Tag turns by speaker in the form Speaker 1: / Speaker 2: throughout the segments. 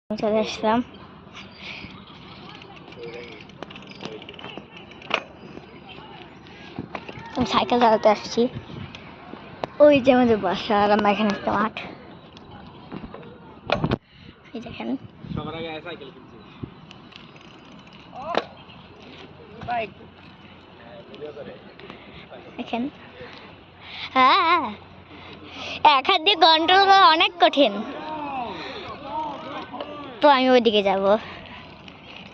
Speaker 1: চলে আসলাম। আমি সাইকেল চালাতে আসছি। ওই যে আমাদের বাসা, আর আমরা এখানে একটা মাঠ। এই দেখেন দেখেন, হ্যাঁ, এক হাত দিয়ে কন্ট্রোল করা অনেক কঠিন। তো আমি ওইদিকে যাব,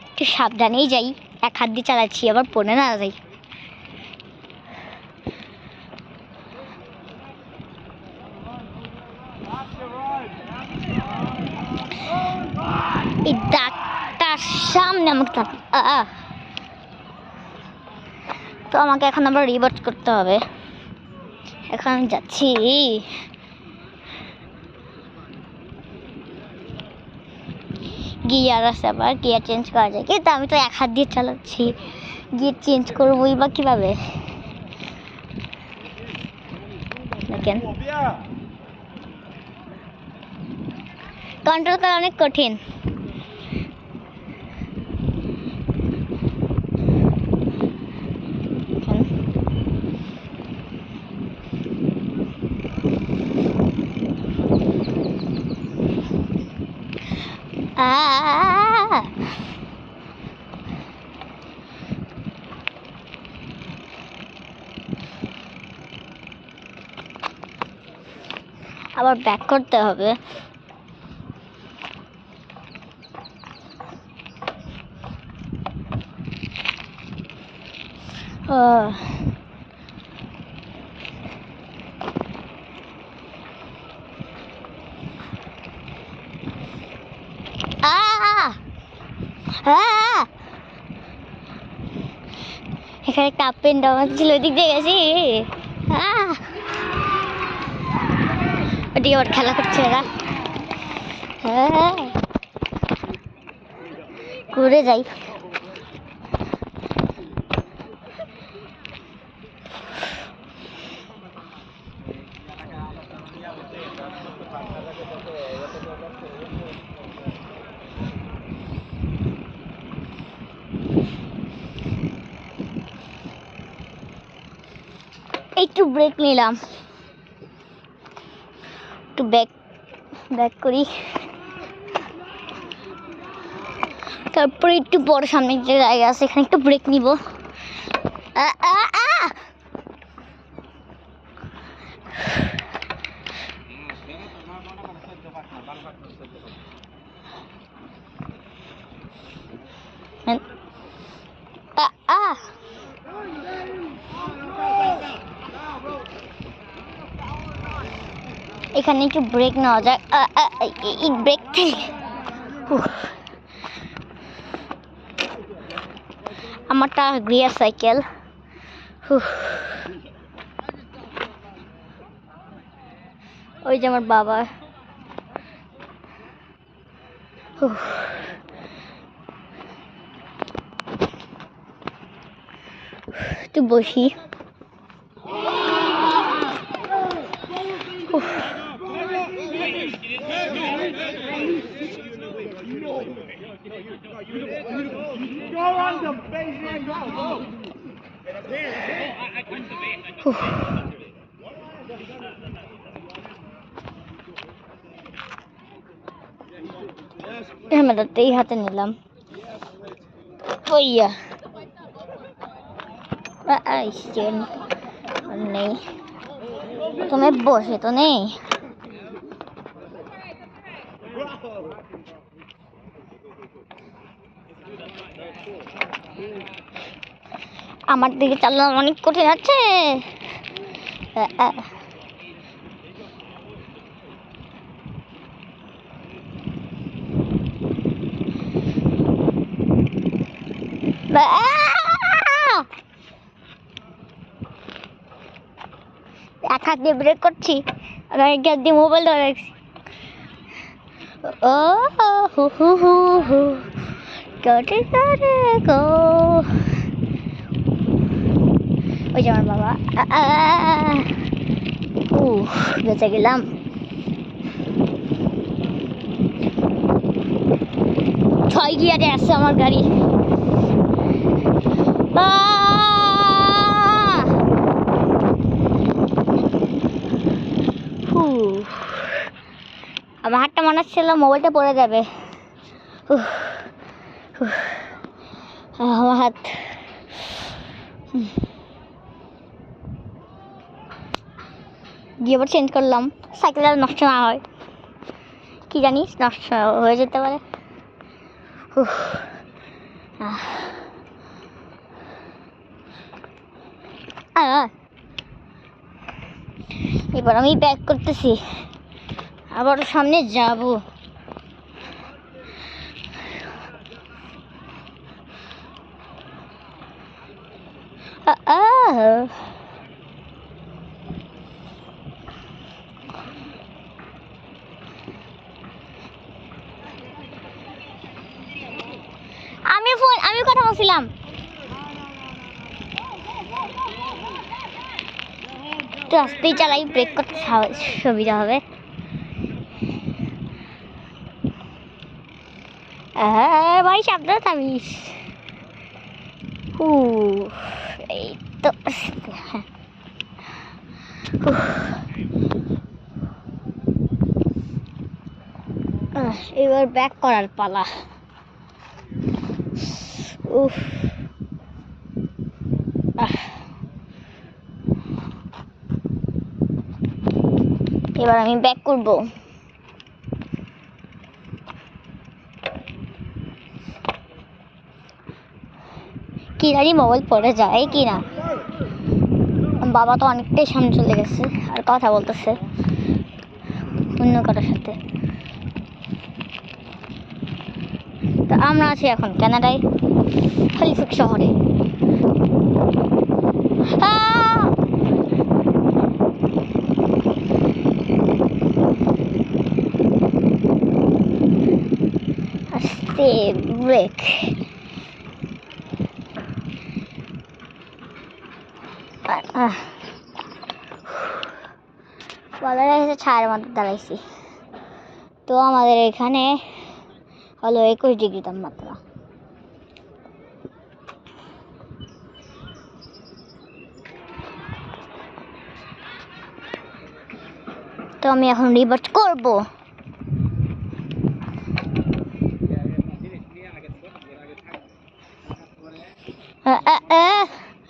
Speaker 1: একটু সাবধানেই যাই। এক হাত দিয়ে চালাচ্ছি, আবার পড়ে না যাই। এই দাগটার সামনে আমাকে তো আমাকে এখন আবার রিভার্স করতে হবে। এখন আমি যাচ্ছি। গিয়ার আছে, আবার গিয়ার চেঞ্জ করা যায়, কিন্তু আমি তো এক হাত দিয়ে চালাচ্ছি। গিয়ার চেঞ্জ করবোই বা কিভাবে? দেখেন, কন্ট্রোল করা অনেক কঠিন। আবার ব্যাক করতে হবে। এখানে একটা আপ এন্ড ডাউন ছিল, ওইদিক দিয়ে গেছি। ওদিকে আবার খেলা করছে এরা। ঘুরে যাই। একটু ব্রেক নিলাম, একটু ব্যাক করি, তারপরে একটু বড় সামনে যে জায়গা আছে এখানে একটু ব্রেক নিব। এখানে একটু ব্রেক নেওয়া যায়। এই ব্রেক থেকে আমারটা গিয়ার সাইকেল। ওই যে আমার বাবা। একটু বসি। ক্যামেরাতেই হাতে নিলাম। ওইয়া নেই, তুমি বসে তো নেই। আমার দিকে চালানো অনেক কঠিন আছে। এক হাত দিয়ে ব্রেক করছি, আর এক হাত দিয়ে মোবাইল ধরে রাখছি। ও হু হু হু হু গো। ওই যে আমার বাবা। বেঁচে গেলাম। ছয় গিয়ারে আছে আমার গাড়ি। আমার হাতটা মনে হচ্ছিল মোবাইলটা পড়ে যাবে। আমার হাত গিয়ারটা চেঞ্জ করলাম, সাইকেল আর নষ্ট না হয়, কি জানিস নষ্ট হয়ে যেতে পারে। এবার আমি ব্যাক করতেছি, আবার সামনে যাব। আমি কথা বলছিলাম। তো আস্তেই চালাই, ব্রেক করতে সুবিধা হবে। ভাই সাবধানে থামিস। এই তো এবার ব্যাক করার পালা। এবার আমি ব্যাক করব। কি জানি মোবাইল পড়ে যায় কি না। বাবা তো অনেকটাই সামনে চলে গেছে আর কথা বলতেছে অন্য কারোর সাথে। তো আমরা আছি এখন কানাডায়, হ্যালিফ্যাক্স শহরে। আস্তে ব্রেক। বলা যাচ্ছে ছায়ের মধ্যে দাঁড়াইছি। তো আমাদের এখানে হলো 21 ডিগ্রি তাপমাত্রা। তো আমি এখন রিভার্স করব।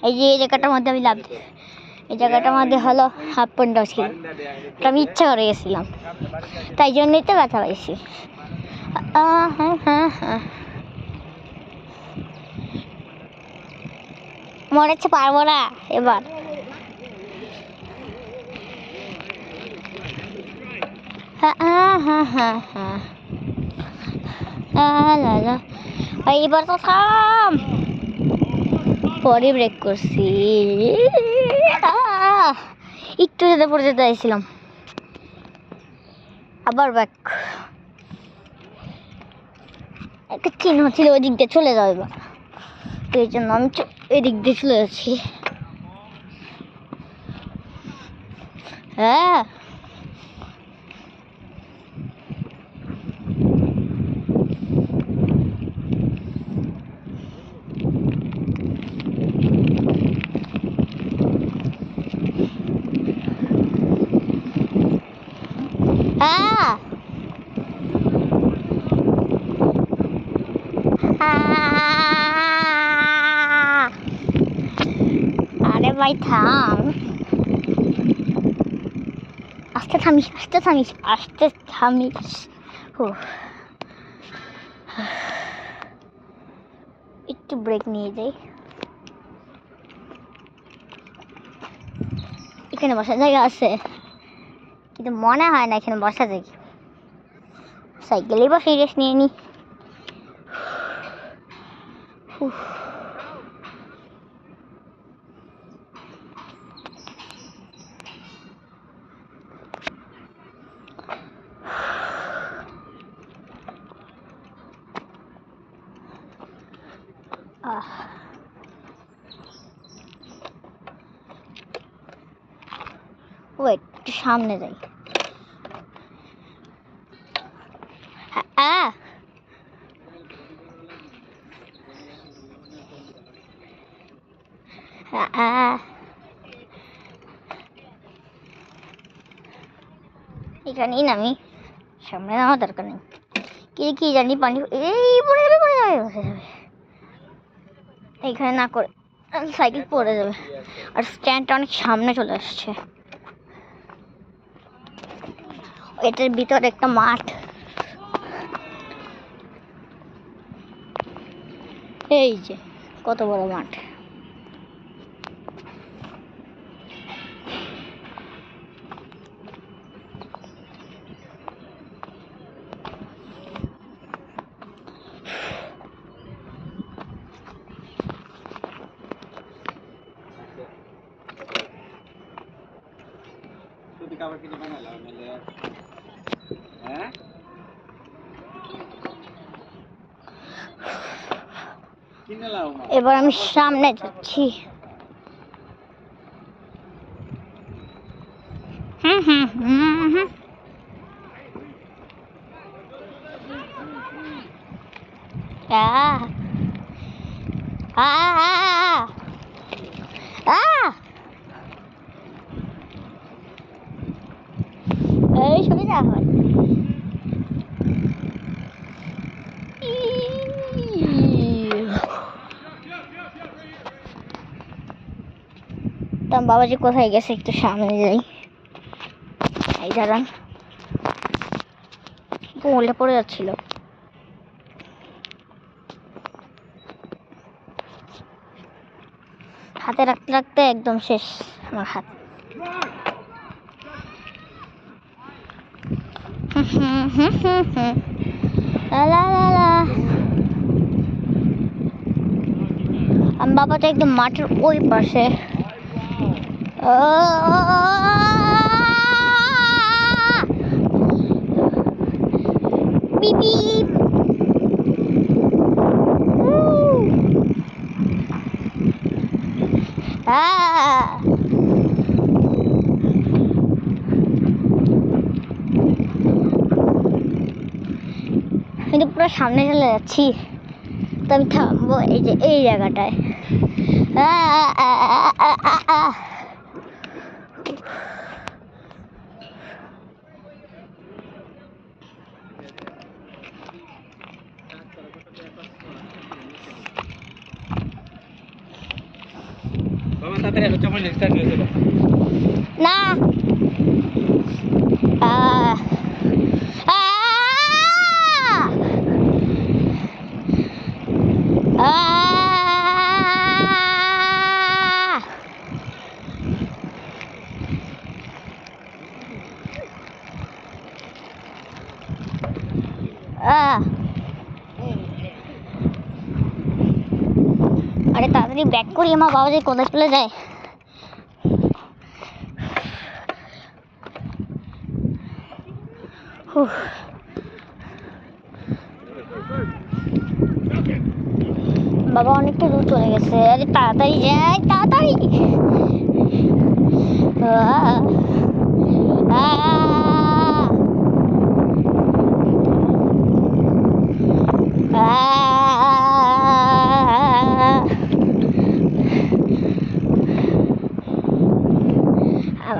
Speaker 1: এই যে এই জায়গাটার মধ্যে আমি লাভ দিই, এই জায়গাটার মধ্যে হলো হাফ পয়েন্টটা ছিল, আমি ইচ্ছা করে গেছিলাম, তাই জন্যই তো ব্যথা পাইছি। মনে হচ্ছে পারবো না এবার। এবার তো থাম, পরে ব্রেক করছি। একটু যেতে পড়ে যেতে চাইছিলাম, আবার ব্যাক। একটা চিহ্ন ছিল ওই দিক দিয়ে চলে যাও এবার, এই জন্য আমি এদিক দিয়ে চলে যাচ্ছি। হ্যাঁ আরে ভাই থাম, আস্তে থামিস, আস্তে থামিস, আস্তে থামিস। একটু ব্রেক নিয়ে যাই, এখানে বসার জায়গা আছে কিন্তু মনে হয় না এখানে বসা যায়। সাইকেলে বসে রেস্ট নিয়ে নি। ওয়েট, একটু সামনে যাই। এখানেই নামি, সামনে নামার দরকার নেই। কি জানি পানি এই পড়ে যাবে, পড়ে যাবে, বসে যাবে এইখানে না করে, সাইকেল পড়ে যাবে। আর স্ট্যান্ডটা অনেক সামনে চলে আসছে। এটার ভিতরে একটা মাঠ, এই যে কত বড় মাঠ। এবার আমি সামনে যাচ্ছি। হুম হুম হুম হুম এই শুনে যা হয়। তো বাবাজি কোথায় গেছে, একটু সামনে যাই। এই দাঁড়ান, উল্টে পড়ে যাচ্ছিল। হাতে রাখতে রাখতে একদম শেষ আমার হাত। আমি বাবাটা একদম মাঠের ওই পাশে। কিন্তু পুরো সামনে চলে যাচ্ছি, তো আমি থামবো এই যে এই জায়গাটায়। না আরে তাড়াতাড়ি ব্যাক করি, আমার বাবা যে কোথায় চলে যায়। বাবা অনেকটা দূর চলে গেছে। আরে তাড়াতাড়ি যাই, তাড়াতাড়ি।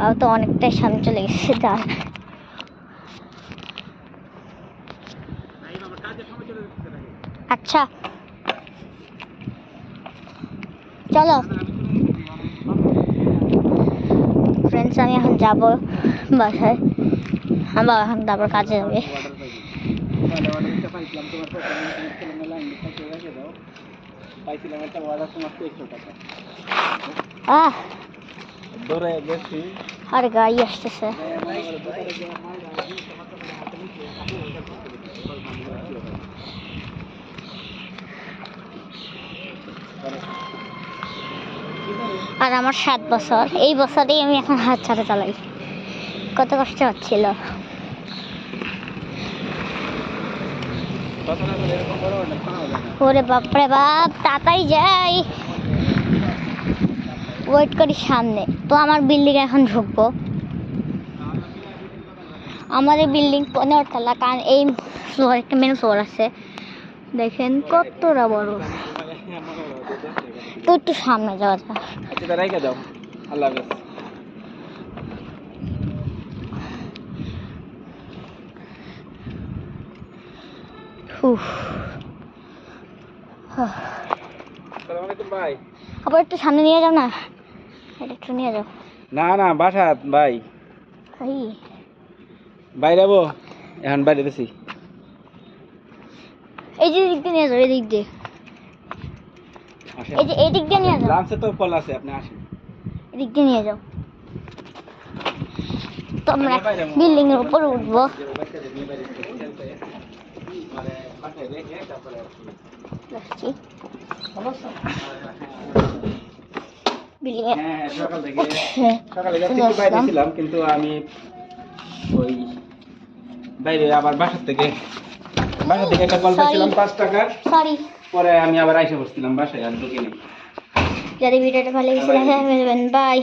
Speaker 1: বাবা তো অনেকটাই সামনে চলে গেছে। আচ্ছা চলো ফ্রেন্ডস, আমি এখন যাবো বাসায়। আমার বাবা এখন তারপর কাজে যাবে। আর গাড়ি আসতেছে। আর আমার 7 বছর, এই বছরেই আমি এখন হাত ছাড়া চালাই। কত কষ্ট হচ্ছিল। ওরে বাপরে বাপ, তাড়াতাড়ি যাই, ওয়েট করি সামনে। তো আমার বিল্ডিং এখন ঢুকবো। আমাদের বিল্ডিং 15 তলা, কারণ এই ফ্লোর একটা মেন ফ্লোর আছে। দেখেন কতটা বড়। তো একটু সামনে যাওয়া যায়।
Speaker 2: আচ্ছা তা রাইখা দাও। আল্লাহ হাফেজ।
Speaker 1: উফ।
Speaker 2: আসসালামু আলাইকুম ভাই।
Speaker 1: আবার একটু সামনে নিয়ে যাও না, এটা একটু নিয়ে যাও।
Speaker 2: না না বাসা ভাই,
Speaker 1: এই
Speaker 2: বাইরে যাবো এখন, বাইরে গেছি।
Speaker 1: এই যে দিক দিয়ে নিয়ে যাও, এই দিক দিয়ে, এই যে এই দিক দিয়ে নিয়ে যাও,
Speaker 2: লাঞ্চে তো কল আছে, আপনি আসেন।
Speaker 1: এদিক দিয়ে নিয়ে যাও। তো আমরা বিল্ডিং এর উপরে উঠবো। আসছি। বিল্ডিং
Speaker 2: হ্যাঁ সকাল থেকে সকালে
Speaker 1: চলে
Speaker 2: একটু বাইরে
Speaker 1: আসলাম।
Speaker 2: ছিলাম, কিন্তু আমি ওই বাইরে আবার বাসার থেকে একটা কল পাইছিলাম 5 টাকার।
Speaker 1: সরি।
Speaker 2: পরে আমি আবার আইসা বসছিলাম বাসায়, আর ঢুকিনি।
Speaker 1: যদি ভিডিওটা ভালো লেগেছে, বাই।